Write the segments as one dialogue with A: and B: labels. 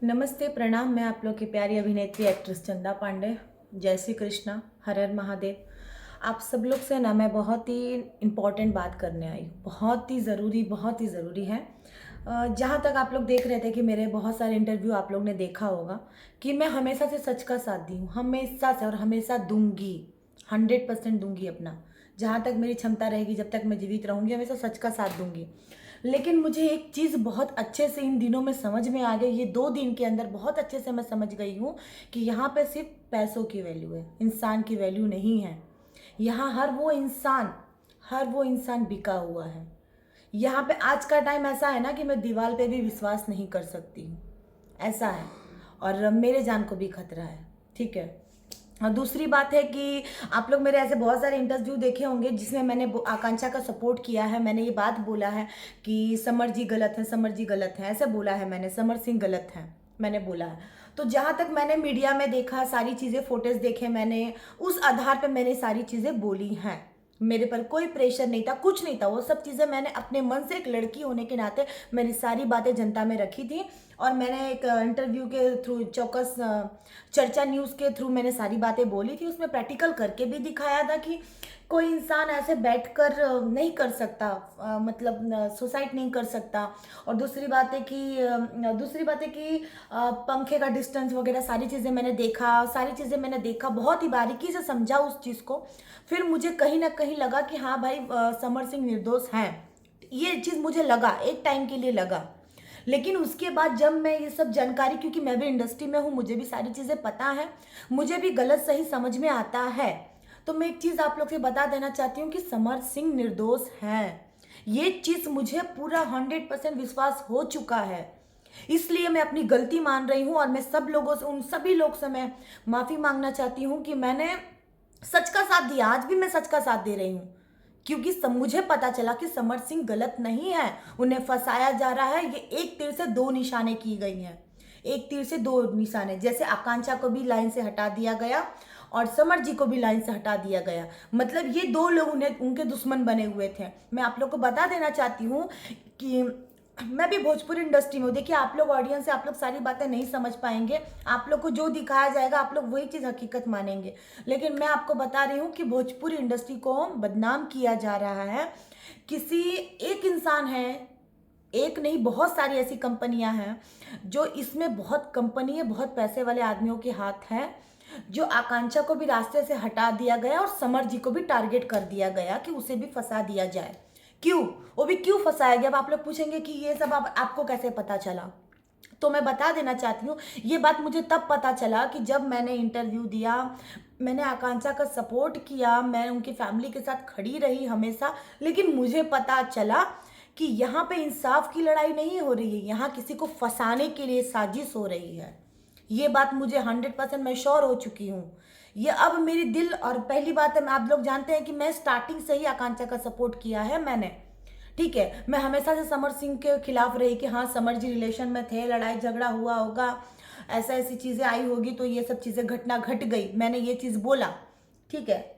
A: नमस्ते, प्रणाम। मैं आप लोग की प्यारी अभिनेत्री एक्ट्रेस चंदा पांडे। जय श्री कृष्णा, हर हर महादेव। आप सब लोग से ना मैं बहुत ही इम्पोर्टेंट बात करने आई हूँ। बहुत ही ज़रूरी है। जहाँ तक आप लोग देख रहे थे कि मेरे बहुत सारे इंटरव्यू आप लोग ने देखा होगा कि मैं हमेशा से सच का साथ दी हूँ, हमेशा से, और हमेशा दूंगी। 100% दूंगी अपना। जहाँ तक मेरी क्षमता रहेगी, जब तक मैं जीवित रहूँगी, हमेशा सच का साथ दूंगी। लेकिन मुझे एक चीज़ बहुत अच्छे से इन दिनों में समझ में आ गई, ये 2 दिन के अंदर बहुत अच्छे से मैं समझ गई हूँ कि यहाँ पे सिर्फ पैसों की वैल्यू है, इंसान की वैल्यू नहीं है। यहाँ हर वो इंसान बिका हुआ है। यहाँ पे आज का टाइम ऐसा है ना कि मैं दीवार पे भी विश्वास नहीं कर सकती हूँ, ऐसा है। और मेरे जान को भी खतरा है, ठीक है। और दूसरी बात है कि आप लोग मेरे ऐसे बहुत सारे इंटरव्यू देखे होंगे जिसमें मैंने आकांक्षा का सपोर्ट किया है। मैंने ये बात बोला है कि समर जी गलत है, समर जी गलत है, ऐसे बोला है मैंने, समर सिंह गलत है, मैंने बोला है। तो जहाँ तक मैंने मीडिया में देखा, सारी चीज़ें, फोटोज देखे मैंने, उस आधार पर मैंने सारी चीज़ें बोली हैं। मेरे पर कोई प्रेशर नहीं था, कुछ नहीं था। वो सब चीज़ें मैंने अपने मन से, एक लड़की होने के नाते मेरी सारी बातें जनता में रखी थी। और मैंने एक इंटरव्यू के थ्रू, चौकस चर्चा न्यूज़ के थ्रू मैंने सारी बातें बोली थी। उसमें प्रैक्टिकल करके भी दिखाया था कि कोई इंसान ऐसे बैठकर नहीं कर सकता, मतलब सुसाइड नहीं कर सकता। और दूसरी बात है कि पंखे का डिस्टेंस वगैरह सारी चीज़ें मैंने देखा, बहुत ही बारीकी से समझा उस चीज़ को। फिर मुझे कहीं ना कहीं लगा कि हाँ भाई, समर सिंह निर्दोष हैं। ये चीज़ मुझे लगा, एक टाइम के लिए लगा। लेकिन उसके बाद जब मैं ये सब जानकारी, क्योंकि मैं भी इंडस्ट्री में हूँ, मुझे भी सारी चीज़ें पता है, मुझे भी गलत सही समझ में आता है। तो मैं एक चीज़ आप लोग से बता देना चाहती हूँ कि समर सिंह निर्दोष हैं। ये चीज़ मुझे पूरा 100% विश्वास हो चुका है। इसलिए मैं अपनी गलती मान रही हूँ और मैं सब लोगों से, उन सभी लोग से मैं माफ़ी मांगना चाहती हूँ कि मैंने सच का साथ दिया। आज भी मैं सच का साथ दे रही हूँ, क्योंकि मुझे पता चला कि समर सिंह गलत नहीं है, उन्हें फंसाया जा रहा है। ये एक तीर से दो निशाने की गई हैं, एक तीर से दो निशाने। जैसे आकांक्षा को भी लाइन से हटा दिया गया और समर जी को भी लाइन से हटा दिया गया। मतलब ये दो लोग उन्हें, उनके दुश्मन बने हुए थे। मैं आप लोग को बता देना चाहती हूँ कि मैं भी भोजपुरी इंडस्ट्री में हूँ। देखिए, आप लोग ऑडियंस से, आप लोग सारी बातें नहीं समझ पाएंगे। आप लोग को जो दिखाया जाएगा आप लोग वही चीज़ हकीकत मानेंगे। लेकिन मैं आपको बता रही हूँ कि भोजपुरी इंडस्ट्री को बदनाम किया जा रहा है। किसी एक इंसान है, एक नहीं, बहुत सारी ऐसी कंपनियां हैं जो इसमें, बहुत कंपनी है, बहुत पैसे वाले आदमियों के हाथ है, जो आकांक्षा को भी रास्ते से हटा दिया गया और समर जी को भी टारगेट कर दिया गया कि उसे भी फंसा दिया जाए। क्यों? वो भी क्यों फंसाया गया? अब आप लोग पूछेंगे कि ये सब आपको कैसे पता चला। तो मैं बता देना चाहती हूँ, ये बात मुझे तब पता चला कि जब मैंने इंटरव्यू दिया, मैंने आकांक्षा का सपोर्ट किया, मैं उनकी फैमिली के साथ खड़ी रही हमेशा। लेकिन मुझे पता चला कि यहाँ पे इंसाफ की लड़ाई नहीं हो रही है, यहाँ किसी को फंसाने के लिए साजिश हो रही है। ये बात मुझे 100% मैं श्योर हो चुकी हूँ। ये अब मेरी दिल, और पहली बात है, आप लोग जानते हैं कि मैं स्टार्टिंग से ही आकांक्षा का सपोर्ट किया है मैंने, ठीक है। मैं हमेशा से समर सिंह के खिलाफ रही कि हाँ, समर जी रिलेशन में थे, लड़ाई झगड़ा हुआ होगा, ऐसा ऐसी चीज़ें आई होगी, तो ये सब चीज़ें घटना घट गई, मैंने ये चीज़ बोला, ठीक है।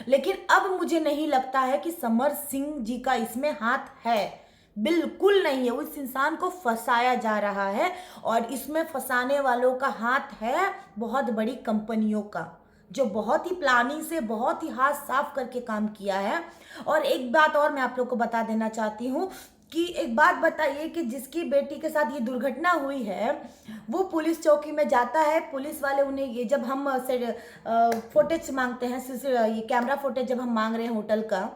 A: लेकिन अब मुझे नहीं लगता है कि समर सिंह जी का इसमें हाथ है, बिल्कुल नहीं है। उस इंसान को फंसाया जा रहा है और इसमें फंसाने वालों का हाथ है बहुत बड़ी कंपनियों का, जो बहुत ही प्लानिंग से, बहुत ही हाथ साफ करके काम किया है। और एक बात और मैं आप लोग को बता देना चाहती हूँ कि एक बात बताइए कि जिसकी बेटी के साथ ये दुर्घटना हुई है, वो पुलिस चौकी में जाता है, पुलिस वाले उन्हें, ये जब हम फुटेज मांगते हैं, ये कैमरा फुटेज जब हम मांग रहे हैं होटल का,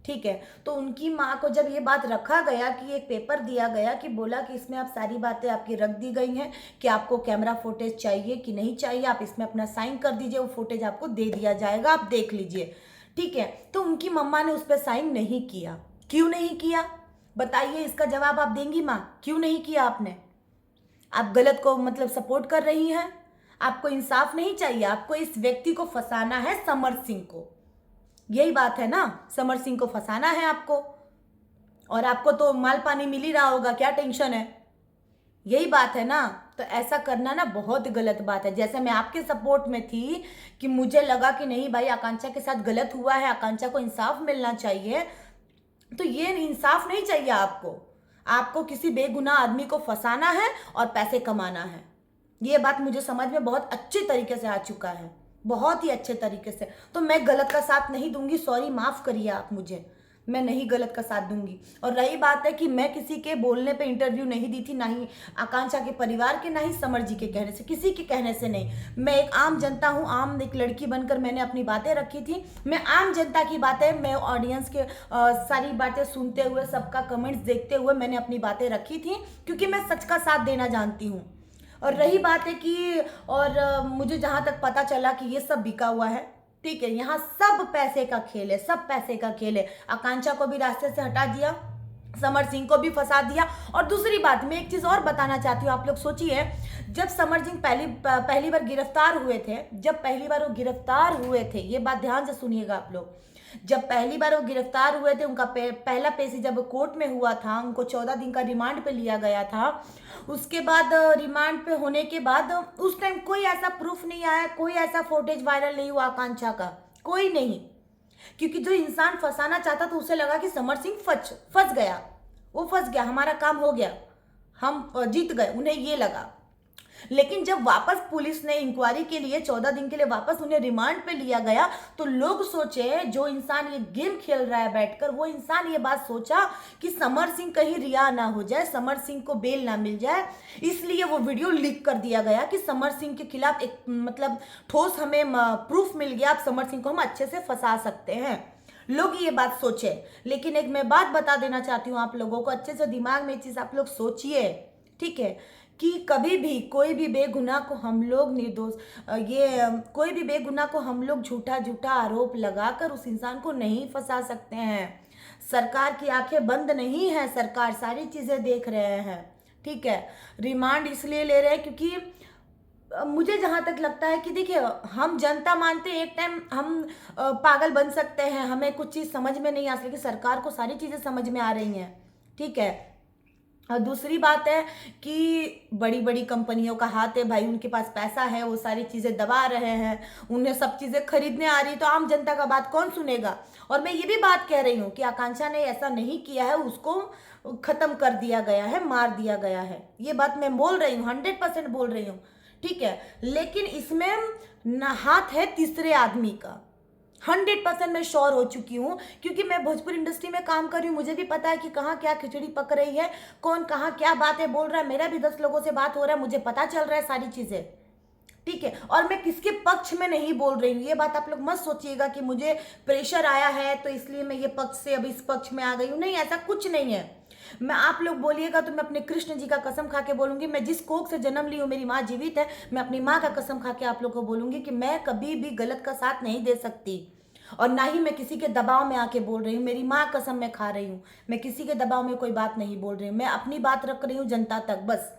A: ठीक है, तो उनकी माँ को जब ये बात रखा गया कि एक पेपर दिया गया कि बोला कि इसमें आप सारी बातें आपकी रख दी गई हैं कि आपको कैमरा फुटेज चाहिए कि नहीं चाहिए, आप इसमें अपना साइन कर दीजिए, वो फुटेज आपको दे दिया जाएगा, आप देख लीजिए, ठीक है। तो उनकी मम्मा ने उस पर साइन नहीं किया। क्यों नहीं किया बताइए? इसका जवाब आप देंगी माँ? क्यों नहीं किया आपने? आप गलत को मतलब सपोर्ट कर रही हैं, आपको इंसाफ नहीं चाहिए, आपको इस व्यक्ति को फंसाना है, समर सिंह को। यही बात है ना, समर सिंह को फंसाना है आपको, और आपको तो माल पानी मिल ही रहा होगा, क्या टेंशन है? यही बात है ना। तो ऐसा करना ना बहुत गलत बात है। जैसे मैं आपके सपोर्ट में थी कि मुझे लगा कि नहीं भाई, आकांक्षा के साथ गलत हुआ है, आकांक्षा को इंसाफ मिलना चाहिए, तो ये इंसाफ नहीं चाहिए आपको। आपको किसी बेगुनाह आदमी को फंसाना है और पैसे कमाना है। ये बात मुझे समझ में बहुत अच्छे तरीके से आ चुका है, बहुत ही अच्छे तरीके से। तो मैं गलत का साथ नहीं दूंगी, सॉरी, माफ़ करिए आप मुझे, मैं नहीं गलत का साथ दूंगी। और रही बात है कि मैं किसी के बोलने पे इंटरव्यू नहीं दी थी, ना ही आकांक्षा के परिवार के, ना ही समर जी के कहने से, किसी के कहने से नहीं। मैं एक आम जनता हूँ, आम एक लड़की बनकर मैंने अपनी बातें रखी थी। मैं आम जनता की बातें, मैं ऑडियंस के सारी बातें सुनते हुए, सबका कमेंट्स देखते हुए मैंने अपनी बातें रखी थी, क्योंकि मैं सच का साथ देना जानती हूँ। और रही बात है कि मुझे जहाँ तक पता चला कि ये सब बिका हुआ है, ठीक है, यहाँ सब पैसे का खेल है, सब पैसे का खेल है। आकांक्षा को भी रास्ते से हटा दिया, समर सिंह को भी फंसा दिया। और दूसरी बात, मैं एक चीज और बताना चाहती हूँ, आप लोग सोचिए, जब समर सिंह पहली बार गिरफ्तार हुए थे, जब पहली बार वो गिरफ्तार हुए थे, ये बात ध्यान से सुनिएगा आप लोग, जब पहली बार वो गिरफ्तार हुए थे, उनका पहला पेशी जब कोर्ट में हुआ था, उनको 14 दिन का रिमांड पे लिया गया था। उसके बाद रिमांड पे होने के बाद उस टाइम कोई ऐसा प्रूफ नहीं आया, कोई ऐसा फुटेज वायरल नहीं हुआ आकांक्षा का, कोई नहीं। क्योंकि जो इंसान फंसाना चाहता था उसे लगा कि समर सिंह फंस गया, वो फंस गया, हमारा काम हो गया, हम जीत गए, उन्हें ये लगा। लेकिन जब वापस पुलिस ने इंक्वायरी के लिए 14 दिन के लिए वापस उन्हें रिमांड पे लिया गया, तो लोग सोचे, जो इंसान ये गेम खेल रहा है बैठकर, वो इंसान ये बात सोचा कि समर सिंह कहीं रिहा ना हो जाए, समर सिंह को बेल ना मिल जाए, इसलिए वो वीडियो लीक कर दिया गया कि समर सिंह के खिलाफ एक मतलब ठोस हमें प्रूफ मिल गया, अब समर सिंह को हम अच्छे से फंसा सकते हैं। लोग ये बात सोचे। लेकिन एक मैं बात बता देना चाहती हूँ आप लोगों को, अच्छे से दिमाग में चीज आप लोग सोचिए, ठीक है, कि कभी भी कोई भी बेगुनाह को हम लोग निर्दोष, कोई भी बेगुनाह को हम लोग झूठा झूठा आरोप लगाकर उस इंसान को नहीं फंसा सकते हैं। सरकार की आंखें बंद नहीं है, सरकार सारी चीजें देख रहे हैं, ठीक है। रिमांड इसलिए ले रहे हैं क्योंकि मुझे जहां तक लगता है कि देखिए, हम जनता मानते हैं एक टाइम हम पागल बन सकते हैं, हमें कुछ चीज समझ में नहीं आ सकती, सरकार को सारी चीजें समझ में आ रही हैं, ठीक है। और दूसरी बात है कि बड़ी बड़ी कंपनियों का हाथ है भाई, उनके पास पैसा है, वो सारी चीज़ें दबा रहे हैं, उन्हें सब चीज़ें खरीदने आ रही, तो आम जनता का बात कौन सुनेगा। और मैं ये भी बात कह रही हूँ कि आकांक्षा ने ऐसा नहीं किया है, उसको खत्म कर दिया गया है, मार दिया गया है, ये बात मैं बोल रही हूँ, 100% बोल रही हूँ, ठीक है। लेकिन इसमें हाथ है तीसरे आदमी का, 100% मैं श्योर हो चुकी हूँ, क्योंकि मैं भोजपुरी इंडस्ट्री में काम कर रही हूँ, मुझे भी पता है कि कहाँ क्या खिचड़ी पक रही है, कौन कहाँ क्या बातें बोल रहा है। मेरा भी 10 लोगों से बात हो रहा है, मुझे पता चल रहा है सारी चीजें, ठीक है। और मैं किसके पक्ष में नहीं बोल रही हूँ, ये बात आप लोग मत सोचिएगा कि मुझे प्रेशर आया है तो इसलिए मैं ये पक्ष से अब इस पक्ष में आ गई हूँ, नहीं, ऐसा कुछ नहीं है। मैं, आप लोग बोलिएगा तो मैं अपने कृष्ण जी का कसम खा के बोलूंगी, मैं जिस कोख से जन्म ली हूँ, मेरी माँ जीवित है, मैं अपनी माँ का कसम खा के आप लोग को बोलूंगी कि मैं कभी भी गलत का साथ नहीं दे सकती, और ना ही मैं किसी के दबाव में आके बोल रही हूँ। मेरी माँ कसम मैं खा रही हूँ, मैं किसी के दबाव में कोई बात नहीं बोल रही हूँ, मैं अपनी बात रख रही हूँ जनता तक, बस।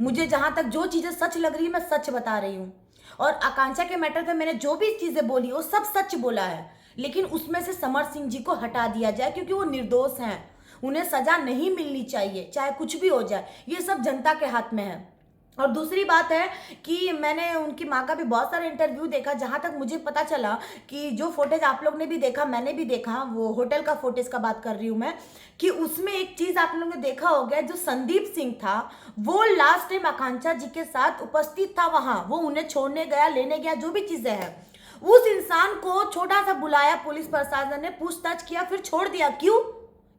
A: मुझे जहां तक जो चीजें सच लग रही है मैं सच बता रही हूँ। और आकांक्षा के मैटर पे मैंने जो भी चीजें बोली वो सब सच बोला है, लेकिन उसमें से समर सिंह जी को हटा दिया जाए, क्योंकि वो निर्दोष हैं, उन्हें सजा नहीं मिलनी चाहिए, चाहे कुछ भी हो जाए, ये सब जनता के हाथ में है। और दूसरी बात है कि मैंने उनकी माँ का भी बहुत सारे इंटरव्यू देखा, जहाँ तक मुझे पता चला कि जो फुटेज आप लोग ने भी देखा, मैंने भी देखा, वो होटल का फुटेज का बात कर रही हूँ मैं, कि उसमें एक चीज आप लोगों ने देखा होगा, जो संदीप सिंह था वो लास्ट टाइम आकांक्षा जी के साथ उपस्थित था वहां, वो उन्हें छोड़ने गया, लेने गया, जो भी चीजें हैं, उस इंसान को छोटा सा बुलाया, पुलिस प्रशासन ने पूछताछ किया, फिर छोड़ दिया।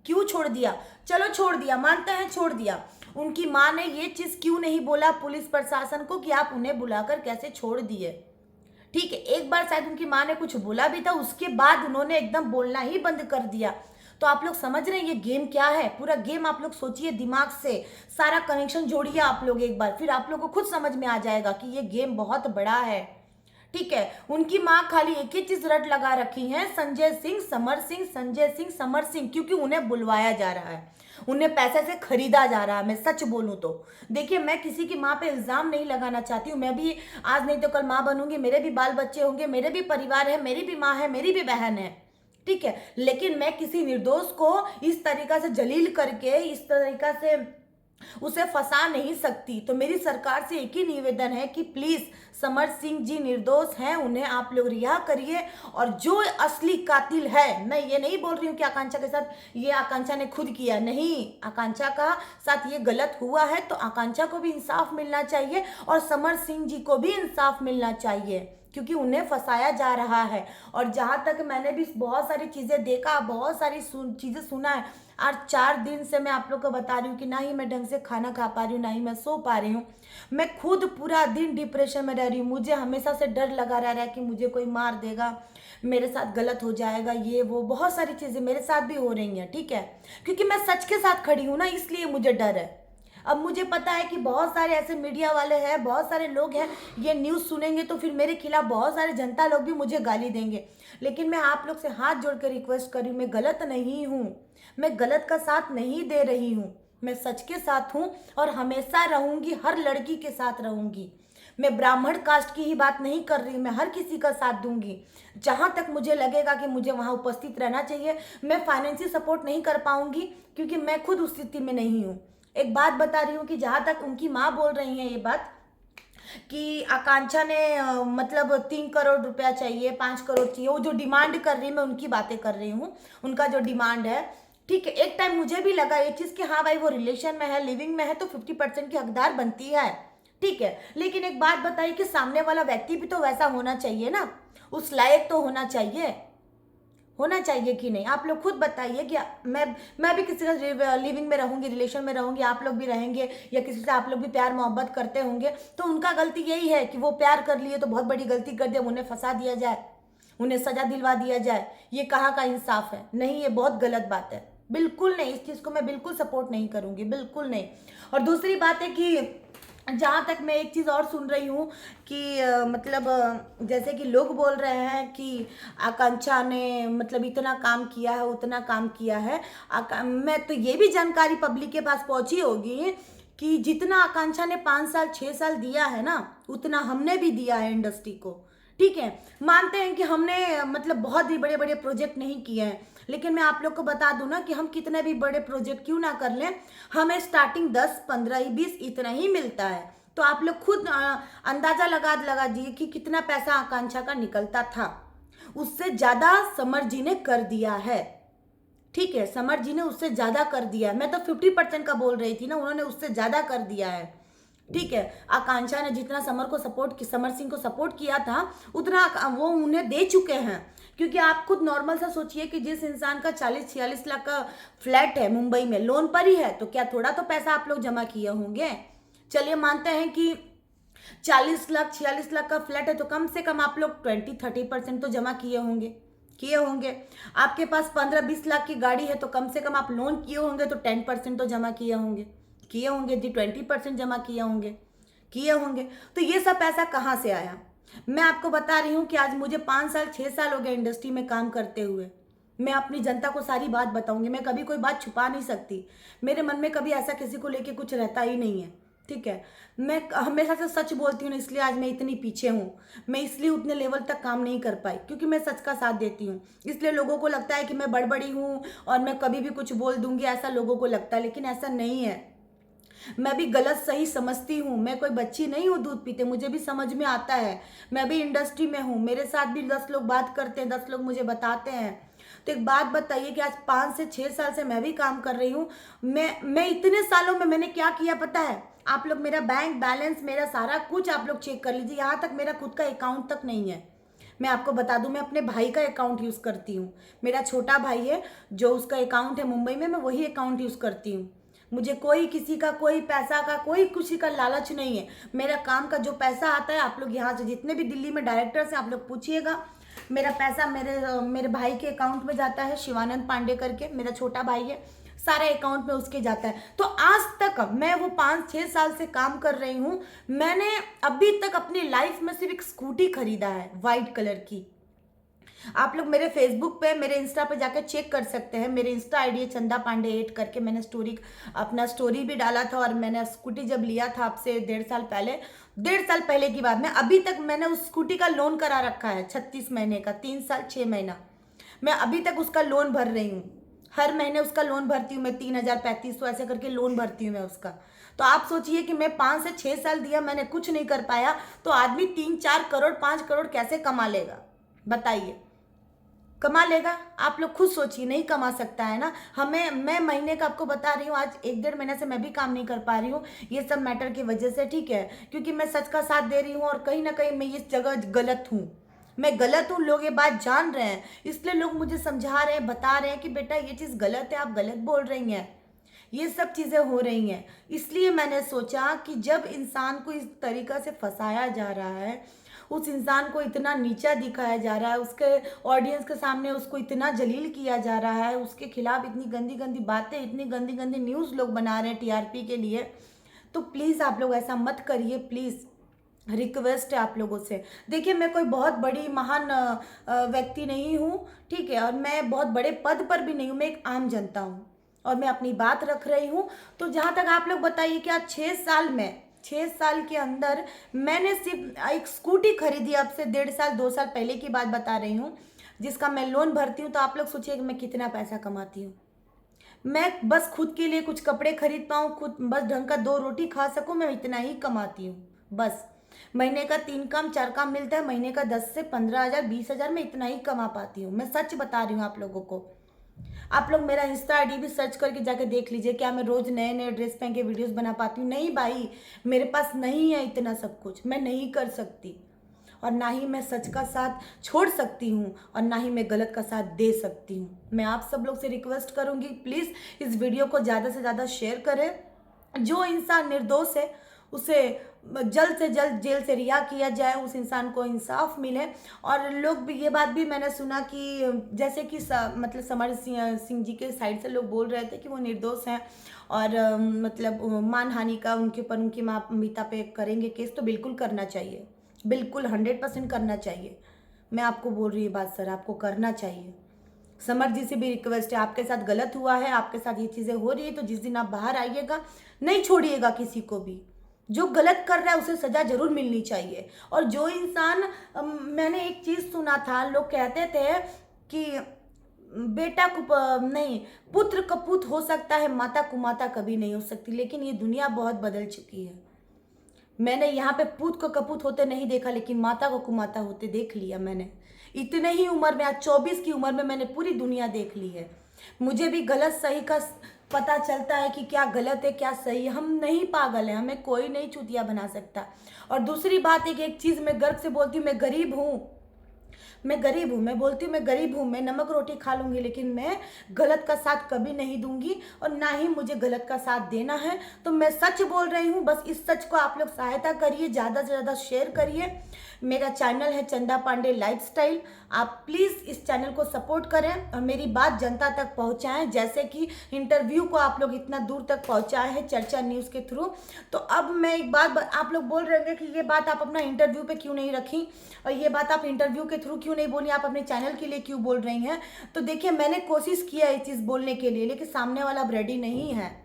A: क्यों छोड़ दिया? चलो छोड़ दिया, मानते हैं छोड़ दिया। उनकी माँ ने ये चीज क्यों नहीं बोला पुलिस प्रशासन को कि आप उन्हें बुलाकर कैसे छोड़ दिए? ठीक है, एक बार शायद उनकी माँ ने कुछ बोला भी था, उसके बाद उन्होंने एकदम बोलना ही बंद कर दिया। तो आप लोग समझ रहे हैं ये गेम क्या है? पूरा गेम आप लोग सोचिए, दिमाग से सारा कनेक्शन जोड़िए आप लोग एक बार, फिर आप लोग को खुद समझ में आ जाएगा कि ये गेम बहुत बड़ा है, ठीक है। उनकी माँ खाली एक ही चीज रट लगा रखी है, संजय सिंह समर सिंह, संजय सिंह समर सिंह, क्योंकि उन्हें बुलवाया जा रहा है, उन्हें पैसे से खरीदा जा रहा है। मैं सच बोलूं तो देखिए, मैं किसी की माँ पे इल्जाम नहीं लगाना चाहती हूँ, मैं भी आज नहीं तो कल माँ बनूंगी, मेरे भी बाल बच्चे होंगे, मेरे भी परिवार है, मेरी भी माँ है, मेरी भी बहन है, ठीक है। लेकिन मैं किसी निर्दोष को इस तरीका से जलील करके, इस तरीका से उसे फंसा नहीं सकती। तो मेरी सरकार से एक ही निवेदन है कि प्लीज़ समर सिंह जी निर्दोष हैं, उन्हें आप लोग रिहा करिए। और जो असली कातिल है, मैं ये नहीं बोल रही हूँ कि आकांक्षा के साथ ये आकांक्षा ने खुद किया, नहीं, आकांक्षा का साथ ये गलत हुआ है तो आकांक्षा को भी इंसाफ मिलना चाहिए और समर सिंह जी को भी इंसाफ मिलना चाहिए, क्योंकि उन्हें फंसाया जा रहा है। और जहाँ तक मैंने भी बहुत सारी चीज़ें देखा, बहुत सारी चीज़ें सुना है। आज 4 दिन से मैं आप लोग को बता रही हूँ कि ना ही मैं ढंग से खाना खा पा रही हूँ, ना ही मैं सो पा रही हूँ। मैं खुद पूरा दिन डिप्रेशन में रह रही हूँ। मुझे हमेशा से डर लगा रह रहा है कि मुझे कोई मार देगा, मेरे साथ गलत हो जाएगा, ये वो बहुत सारी चीज़ें मेरे साथ भी हो रही हैं, ठीक है, क्योंकि मैं सच के साथ खड़ी हूँ ना, इसलिए मुझे डर है। अब मुझे पता है कि बहुत सारे ऐसे मीडिया वाले हैं, बहुत सारे लोग हैं, ये न्यूज़ सुनेंगे तो फिर मेरे खिलाफ बहुत सारे जनता लोग भी मुझे गाली देंगे। लेकिन मैं आप लोग से हाथ जोड़ कर रिक्वेस्ट कर रही हूँ, मैं गलत नहीं हूँ, मैं गलत का साथ नहीं दे रही हूँ, मैं सच के साथ हूँ और हमेशा रहूँगी, हर लड़की के साथ रहूँगी। मैं ब्राह्मण कास्ट की ही बात नहीं कर रही, मैं हर किसी का साथ दूंगी। जहाँ तक मुझे लगेगा कि मुझे वहाँ उपस्थित रहना चाहिए। मैं फाइनेंशियल सपोर्ट नहीं कर पाऊंगी क्योंकि मैं खुद उस स्थिति में नहीं हूँ। एक बात बता रही हूँ कि जहाँ तक उनकी माँ बोल रही हैं ये बात कि आकांक्षा ने मतलब 3 करोड़ रुपया चाहिए, 5 करोड़ चाहिए, वो जो डिमांड कर रही है, मैं उनकी बातें कर रही हूँ, उनका जो डिमांड है, ठीक है। एक टाइम मुझे भी लगा ये चीज़ कि हाँ भाई वो रिलेशन में है, लिविंग में है, तो 50% की हकदार बनती है, ठीक है। लेकिन एक बात बताइए कि सामने वाला व्यक्ति भी तो वैसा होना चाहिए ना, उस लायक तो होना चाहिए, होना चाहिए कि नहीं? आप लोग खुद बताइए कि मैं भी किसी का लिविंग में रहूंगी, रिलेशन में रहूंगी, आप लोग भी रहेंगे, या किसी से आप लोग भी प्यार मोहब्बत करते होंगे, तो उनका गलती यही है कि वो प्यार कर लिए तो बहुत बड़ी गलती कर दिया, उन्हें फंसा दिया जाए, उन्हें सजा दिलवा दिया जाए। ये कहाँ का इंसाफ है? नहीं, ये बहुत गलत बात है, बिल्कुल नहीं, इस चीज़ को मैं बिल्कुल सपोर्ट नहीं करूंगी, बिल्कुल नहीं। और दूसरी बात है कि जहाँ तक मैं एक चीज़ और सुन रही हूँ कि मतलब जैसे कि लोग बोल रहे हैं कि आकांक्षा ने मतलब इतना काम किया है, उतना काम किया है। मैं तो ये भी जानकारी पब्लिक के पास पहुँची होगी कि जितना आकांक्षा ने 5 साल 6 साल दिया है ना, उतना हमने भी दिया है इंडस्ट्री को, ठीक है। मानते हैं कि हमने मतलब बहुत ही बड़े बड़े प्रोजेक्ट नहीं किए हैं, लेकिन मैं आप लोग को बता दूं ना कि हम कितने भी बड़े प्रोजेक्ट क्यों ना कर लें, हमें स्टार्टिंग 10 15 20 इतना ही मिलता है। तो आप लोग खुद अंदाजा लगा दीजिए कि कितना पैसा आकांक्षा का निकलता था। उससे ज़्यादा समर जी ने कर दिया है, ठीक है, समर जी ने उससे ज़्यादा कर दिया है। मैं तो 50% का बोल रही थी ना, उन्होंने उससे ज़्यादा कर दिया है, ठीक है। आकांक्षा ने जितना समर सिंह को सपोर्ट किया था, उतना वो उन्हें दे चुके हैं। क्योंकि आप खुद नॉर्मल सा सोचिए कि जिस इंसान का 40-46 लाख का फ्लैट है मुंबई में, लोन पर ही है, तो क्या थोड़ा तो पैसा आप लोग जमा किए होंगे? चलिए मानते हैं कि 40 लाख 46 लाख का फ्लैट है, तो कम से कम आप लोग 20-30% तो जमा किए होंगे। आपके पास 15-20 लाख की गाड़ी है, तो कम से कम आप लोन किए होंगे, तो 10% तो जमा किए होंगे जी, 20% जमा किए होंगे। तो ये सब पैसा कहाँ से आया? मैं आपको बता रही हूँ कि आज मुझे 5 साल 6 साल हो गए इंडस्ट्री में काम करते हुए। मैं अपनी जनता को सारी बात बताऊंगी, मैं कभी कोई बात छुपा नहीं सकती। मेरे मन में कभी ऐसा किसी को लेके कुछ रहता ही नहीं है, ठीक है। मैं हमेशा से सच बोलती हूँ ना, इसलिए आज मैं इतनी पीछे हूँ। मैं इसलिए उतने लेवल तक काम नहीं कर पाई क्योंकि मैं सच का साथ देती हूँ। इसलिए लोगों को लगता है कि मैं बड़बड़ी हूँ और मैं कभी भी कुछ बोल दूंगी, ऐसा लोगों को लगता है, लेकिन ऐसा नहीं है। मैं भी गलत सही समझती हूँ, मैं कोई बच्ची नहीं हूँ दूध पीते, मुझे भी समझ में आता है। मैं भी इंडस्ट्री में हूँ, मेरे साथ भी 10 लोग बात करते हैं, 10 लोग मुझे बताते हैं। तो एक बात बताइए कि आज 5 से 6 साल से मैं भी काम कर रही हूँ। मैं इतने सालों में मैंने क्या किया पता है? आप लोग मेरा बैंक बैलेंस, मेरा सारा कुछ आप लोग चेक कर लीजिए, यहाँ तक मेरा खुद का अकाउंट तक नहीं है। मैं आपको बता दूं, मैं अपने भाई का अकाउंट यूज़ करती हूँ। मेरा छोटा भाई है जो उसका अकाउंट है मुंबई में, मैं वही अकाउंट यूज़ करती हूँ। मुझे कोई किसी का कोई पैसा का कोई किसी का लालच नहीं है। मेरा काम का जो पैसा आता है, आप लोग यहाँ से जितने भी दिल्ली में डायरेक्टर्स हैं आप लोग पूछिएगा, मेरा पैसा मेरे भाई के अकाउंट में जाता है, शिवानंद पांडे करके मेरा छोटा भाई है, सारे अकाउंट में उसके जाता है। तो आज तक मैं वो 5-6 साल से काम कर रही हूँ, मैंने अभी तक अपनी लाइफ में सिर्फ एक स्कूटी खरीदा है वाइट कलर की। आप लोग मेरे फेसबुक पे, मेरे इंस्टा पे जाकर चेक कर सकते हैं। मेरे इंस्टा आईडी है चंदा पांडे 8 करके, मैंने अपना स्टोरी भी डाला था। और मैंने स्कूटी जब लिया था आपसे 1.5 साल पहले की बात में, अभी तक मैंने उस स्कूटी का लोन करा रखा है 36 महीने का, 3 साल 6 महीना मैं अभी तक उसका लोन भर रही हूँ। हर महीने उसका लोन भरती हूँ मैं, 3,000 3,500 ऐसे करके लोन भरती हूँ मैं उसका। तो आप सोचिए कि मैं 5 से 6 साल दिया, मैंने कुछ नहीं कर पाया, तो आदमी 3-4 करोड़ 5 करोड़ कैसे कमा लेगा? बताइए, कमा लेगा? आप लोग खुद सोचिए, नहीं कमा सकता है ना। मैं महीने का आपको बता रही हूँ, आज 1-1.5 महीने से मैं भी काम नहीं कर पा रही हूँ, ये सब मैटर की वजह से, ठीक है, क्योंकि मैं सच का साथ दे रही हूँ और कहीं ना कहीं मैं इस जगह गलत हूँ, मैं गलत हूँ, लोग ये बात जान रहे हैं, इसलिए लोग मुझे समझा रहे हैं, बता रहे हैं कि बेटा ये चीज़ गलत है, आप गलत बोल रही हैं, ये सब चीज़ें हो रही हैं। इसलिए मैंने सोचा कि जब इंसान को इस तरीक़ा से फंसाया जा रहा है, उस इंसान को इतना नीचा दिखाया जा रहा है, उसके ऑडियंस के सामने उसको इतना जलील किया जा रहा है, उसके खिलाफ इतनी गंदी गंदी बातें, इतनी गंदी गंदी न्यूज़ लोग बना रहे हैं टीआरपी के लिए, तो प्लीज़ आप लोग ऐसा मत करिए, प्लीज़ रिक्वेस्ट है आप लोगों से। देखिए, मैं कोई बहुत बड़ी महान व्यक्ति नहीं हूँ, ठीक है, और मैं बहुत बड़े पद पर भी नहीं हूँ, मैं एक आम जनता हूँ और मैं अपनी बात रख रही हूँ। तो जहाँ तक आप लोग बताइए कि आज 6 साल के अंदर मैंने सिर्फ एक स्कूटी खरीदी, अब से 1.5 साल 2 साल पहले की बात बता रही हूँ, जिसका मैं लोन भरती हूँ। तो आप लोग सोचिए कि मैं कितना पैसा कमाती हूँ। मैं बस खुद के लिए कुछ कपड़े खरीद पाऊँ, खुद बस ढंग का 2 रोटी खा सकूँ, मैं इतना ही कमाती हूँ बस। महीने का 3 काम 4 काम मिलता है, महीने का 10 से 15,000 20,000 मैं इतना ही कमा पाती हूँ। मैं सच बता रही हूँ आप लोगों को। आप लोग मेरा इंस्टा आईडी भी सर्च करके जाके देख लीजिए, क्या मैं रोज़ नए नए ड्रेस पहन के वीडियोस बना पाती हूँ? नहीं भाई, मेरे पास नहीं है इतना सब कुछ, मैं नहीं कर सकती, और ना ही मैं सच का साथ छोड़ सकती हूँ और ना ही मैं गलत का साथ दे सकती हूँ। मैं आप सब लोग से रिक्वेस्ट करूँगी, प्लीज़ इस वीडियो को ज़्यादा से ज़्यादा शेयर करें। जो इंसान निर्दोष है उसे जल्द से जल्द जेल से रिहा किया जाए, उस इंसान को इंसाफ मिले। और लोग भी, ये बात भी मैंने सुना कि जैसे कि मतलब समर सिंह जी के साइड से लोग बोल रहे थे कि वो निर्दोष हैं और मतलब मानहानि का उनके ऊपर, उनकी माँ पिता पे करेंगे केस। तो बिल्कुल करना चाहिए, बिल्कुल 100% करना चाहिए। मैं आपको बोल रही हूँ बात सर, आपको करना चाहिए। समर जी से भी रिक्वेस्ट है, आपके साथ गलत हुआ है, आपके साथ ये चीज़ें हो रही है, तो जिस दिन आप बाहर आइएगा नहीं छोड़िएगा किसी को भी। जो गलत कर रहा है उसे सज़ा जरूर मिलनी चाहिए। और जो इंसान, मैंने एक चीज़ सुना था, लोग कहते थे कि बेटा को नहीं, पुत्र कपूत हो सकता है, माता कुमाता कभी नहीं हो सकती। लेकिन ये दुनिया बहुत बदल चुकी है। मैंने यहाँ पे पुत्र को कपूत होते नहीं देखा, लेकिन माता को कुमाता होते देख लिया मैंने। इतने ही उम्र में, आज 24 की उम्र में मैंने पूरी दुनिया देख ली है। मुझे भी गलत सही का पता चलता है कि क्या गलत है क्या सही है। हम नहीं पागल हैं, हमें कोई नहीं चूतिया बना सकता। और दूसरी बात है कि एक चीज़ मैं गर्व से बोलती हूँ, मैं गरीब हूँ, मैं गरीब हूँ, मैं बोलती हूँ मैं गरीब हूँ, मैं नमक रोटी खा लूँगी, लेकिन मैं गलत का साथ कभी नहीं दूंगी और ना ही मुझे गलत का साथ देना है। तो मैं सच बोल रही हूँ, बस इस सच को आप लोग सहायता करिए, ज़्यादा से ज़्यादा शेयर करिए। मेरा चैनल है चंदा पांडे लाइफस्टाइल, आप प्लीज़ इस चैनल को सपोर्ट करें और मेरी बात जनता तक पहुंचाएं। जैसे कि इंटरव्यू को आप लोग इतना दूर तक पहुंचाए हैं चर्चा न्यूज़ के थ्रू। तो अब मैं एक बात, आप लोग बोल रहे होंगे कि ये बात आप अपना इंटरव्यू पे क्यों नहीं रखी और ये बात आप इंटरव्यू के थ्रू क्यों नहीं बोली, आप अपने चैनल के लिए क्यों बोल रही हैं? तो देखिए, मैंने कोशिश किया ये चीज़ बोलने के लिए, लेकिन सामने वाला अब रेडी नहीं है।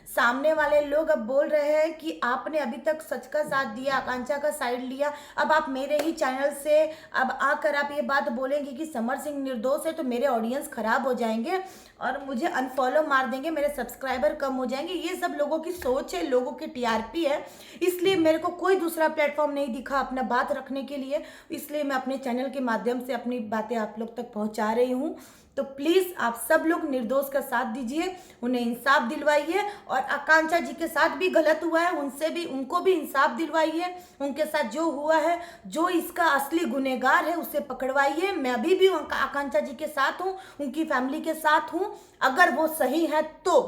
A: सामने वाले लोग अब बोल रहे हैं कि आपने अभी तक सच का साथ दिया, आकांक्षा का साइड लिया, अब आप मेरे ही चैनल से अब आकर आप ये बात बोलेंगे कि समर सिंह निर्दोष है, तो मेरे ऑडियंस खराब हो जाएंगे और मुझे अनफॉलो मार देंगे, मेरे सब्सक्राइबर कम हो जाएंगे। ये सब लोगों की सोच है, लोगों की टीआरपी है। इसलिए मेरे को कोई दूसरा प्लेटफॉर्म नहीं दिखा अपना बात रखने के लिए, इसलिए मैं अपने चैनल के माध्यम से अपनी बातें आप लोग तक पहुँचा रही हूँ। तो प्लीज़ आप सब लोग निर्दोष का साथ दीजिए, उन्हें इंसाफ दिलवाइए। और आकांक्षा जी के साथ भी गलत हुआ है, उनको भी इंसाफ दिलवाइए। उनके साथ जो हुआ है, जो इसका असली गुनहगार है उसे पकड़वाइए। मैं अभी भी आकांक्षा जी के साथ हूँ, उनकी फैमिली के साथ हूँ। अगर वो सही है तो,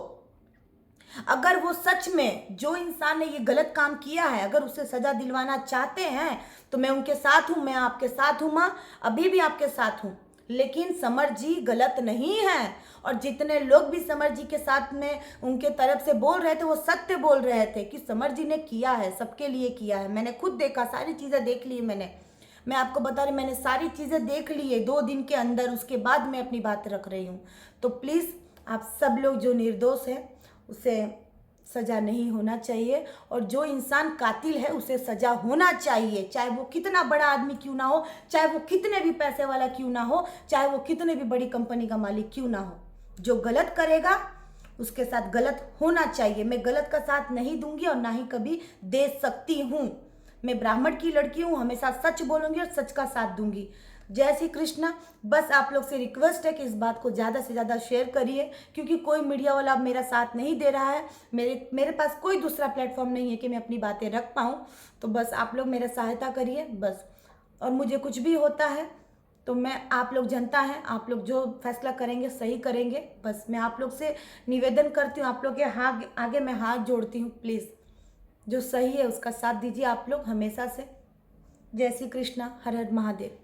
A: अगर वो सच में, जो इंसान ने ये गलत काम किया है, अगर उसे सजा दिलवाना चाहते हैं तो मैं उनके साथ हूँ, मैं आपके साथ हूँ माँ, अभी भी आपके साथ हूँ। लेकिन समर जी गलत नहीं है, और जितने लोग भी समर जी के साथ में उनके तरफ से बोल रहे थे वो सत्य बोल रहे थे कि समर जी ने किया है, सबके लिए किया है। मैंने खुद देखा, सारी चीज़ें देख ली मैं आपको बता रही, मैंने सारी चीज़ें देख ली है 2 दिन के अंदर, उसके बाद मैं अपनी बात रख रही हूँ। तो प्लीज़ आप सब लोग, जो निर्दोष है उसे सज़ा नहीं होना चाहिए, और जो इंसान कातिल है उसे सज़ा होना चाहिए, चाहे वो कितना बड़ा आदमी क्यों ना हो, चाहे वो कितने भी पैसे वाला क्यों ना हो, चाहे वो कितने भी बड़ी कंपनी का मालिक क्यों ना हो। जो गलत करेगा उसके साथ गलत होना चाहिए। मैं गलत का साथ नहीं दूंगी और ना ही कभी दे सकती हूँ। मैं ब्राह्मण की लड़की हूँ, हमेशा सच बोलूंगी और सच का साथ दूंगी। जय श्री कृष्णा। बस आप लोग से रिक्वेस्ट है कि इस बात को ज़्यादा से ज़्यादा शेयर करिए, क्योंकि कोई मीडिया वाला अब मेरा साथ नहीं दे रहा है। मेरे पास कोई दूसरा प्लेटफॉर्म नहीं है कि मैं अपनी बातें रख पाऊँ। तो बस आप लोग मेरा सहायता करिए बस। और मुझे कुछ भी होता है तो मैं, आप लोग जनता हैं, आप लोग जो फैसला करेंगे सही करेंगे। बस मैं आप लोग से निवेदन करती हूँ, आप लोग के आगे मैं हाथ जोड़ती हूँ। प्लीज़ जो सही है उसका साथ दीजिए आप लोग हमेशा से। जय श्री कृष्णा। हर हर महादेव।